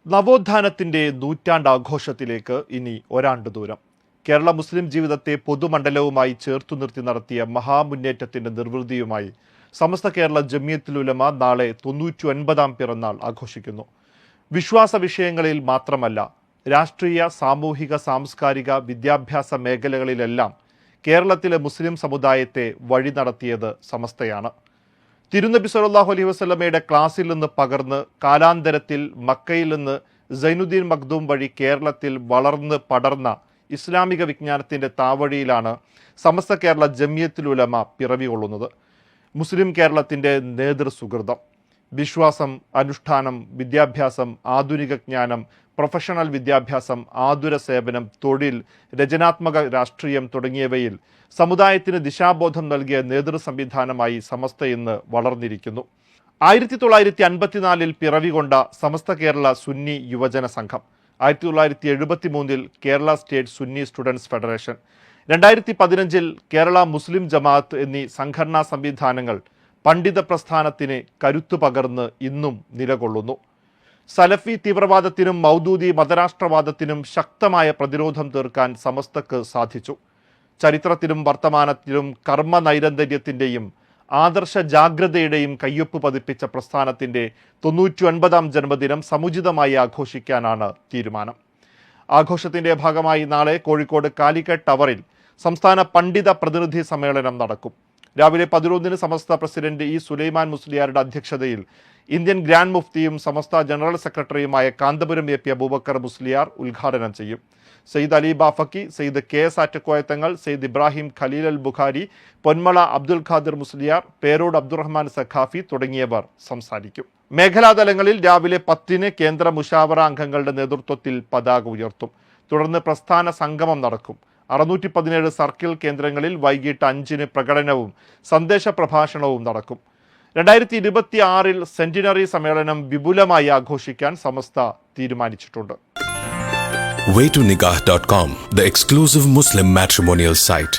നവോത്ഥാനത്തിന്റെ നൂറ്റാണ്ടാഘോഷത്തിലേക്ക് ഇനി ഒരാണ്ട് ദൂരം. കേരള മുസ്ലിം ജീവിതത്തെ പൊതുമണ്ഡലവുമായി ചേർത്തു നിർത്തി നടത്തിയ മഹാമുന്നേറ്റത്തിന്റെ നിർവൃതിയുമായി സമസ്ത കേരള ജമിയത്തുൽ ഉലമ നാളെ 99ാം പിറന്നാൾ ആഘോഷിക്കുന്നു. വിശ്വാസ വിഷയങ്ങളിൽ മാത്രമല്ല, രാഷ്ട്രീയ, സാമൂഹിക, സാംസ്കാരിക, വിദ്യാഭ്യാസ മേഖലകളിലെല്ലാം കേരളത്തിലെ മുസ്ലിം സമുദായത്തെ വഴി നടത്തിയത് സമസ്തയാണ്. തിരുനബി സല്ലല്ലാഹു അലൈഹി വസല്ലമയുടെ ക്ലാസ്സിൽ നിന്ന് പകർന്ന് കാലാന്തരത്തിൽ മക്കയിൽ നിന്ന് സൈനുദ്ദീൻ മഖ്ദൂം വഴി കേരളത്തിൽ വളർന്ന് പടർന്ന ഇസ്ലാമിക വിജ്ഞാനത്തിന്റെ താവഴിയിലാണ് സമസ്ത കേരള ജമിയത്തുൽ ഉലമ പിറവി കൊള്ളുന്നത്. മുസ്ലിം കേരളത്തിന്റെ നേതൃസുഹൃതം, വിശ്വാസം, അനുഷ്ഠാനം, വിദ്യാഭ്യാസം, ആധുനിക ജ്ഞാനം, പ്രൊഫഷണൽ വിദ്യാഭ്യാസം, ആതുര സേവനം, തൊഴിൽ, രചനാത്മക രാഷ്ട്രീയം തുടങ്ങിയവയിൽ സമുദായത്തിന് ദിശാബോധം നൽകിയ നേതൃ സംവിധാനമായി സമസ്ത ഇന്ന് വളർന്നിരിക്കുന്നു. 1954 പിറവികൊണ്ട Samastha Kerala Sunni Yuvajana Sangham, 1973 Kerala state Sunni students federation, 2015 Kerala Muslim Jamaath എന്നീ സംഘടനാ സംവിധാനങ്ങൾ പണ്ഡിത പ്രസ്ഥാനത്തിന് കരുത്തു പകർന്ന് ഇന്നും നിലകൊള്ളുന്നു. സലഫി തീവ്രവാദത്തിനും മൗദൂദി മതരാഷ്ട്രവാദത്തിനും ശക്തമായ പ്രതിരോധം തീർക്കാൻ സമസ്തക്ക് സാധിച്ചു. ചരിത്രത്തിലും വർത്തമാനത്തിലും കർമ്മ നൈരന്തര്യത്തിൻ്റെയും ആദർശ ജാഗ്രതയുടെയും കയ്യൊപ്പ് പതിപ്പിച്ച പ്രസ്ഥാനത്തിൻ്റെ 99ാം ജന്മദിനം സമുചിതമായി ആഘോഷിക്കാനാണ് തീരുമാനം. ആഘോഷത്തിൻ്റെ ഭാഗമായി നാളെ കോഴിക്കോട് കാലിക്കറ്റ് ടവറിൽ സംസ്ഥാന പണ്ഡിത പ്രതിനിധി സമ്മേളനം നടക്കും. രാവിലെ 11 സമസ്ത പ്രസിഡന്റ് ഇ സുലൈമാൻ മുസ്ലിയാരുടെ അധ്യക്ഷതയിൽ ഇന്ത്യൻ ഗ്രാൻഡ് മുഫ്തിയും സമസ്ത ജനറൽ സെക്രട്ടറിയുമായ കാന്തപുരം എ പി അബൂബക്കർ മുസ്ലിയാർ ഉദ്ഘാടനം ചെയ്യും. സയ്യിദ് അലി ബാഫക്കി, സയ്യിദ് KS ആറ്റക്കോയത്തങ്ങൾ, സയ്യിദ് ഇബ്രാഹിം ഖലീൽ അൽ ബുഖാരി, പൊന്മള അബ്ദുൽ ഖാദിർ മുസ്ലിയാർ, പേരോട് അബ്ദുറഹ്മാൻ സഖാഫി തുടങ്ങിയവർ സംസാരിക്കും. മേഖലാതലങ്ങളിൽ രാവിലെ 10 കേന്ദ്ര മുഷാവറ അംഗങ്ങളുടെ നേതൃത്വത്തിൽ പതാക ഉയർത്തും. തുടർന്ന് പ്രസ്ഥാന സംഗമം നടക്കും. 617 സർക്കിൾ കേന്ദ്രങ്ങളിൽ വൈകിട്ട് 5 പ്രകടനവും സന്ദേശ പ്രഭാഷണവും നടക്കും. 2026 സെന്റിനറി സമ്മേളനം വിപുലമായി ആഘോഷിക്കാൻ സമസ്ത തീരുമാനിച്ചിട്ടുണ്ട്. Waytonikah.com, the exclusive Muslim matrimonial site.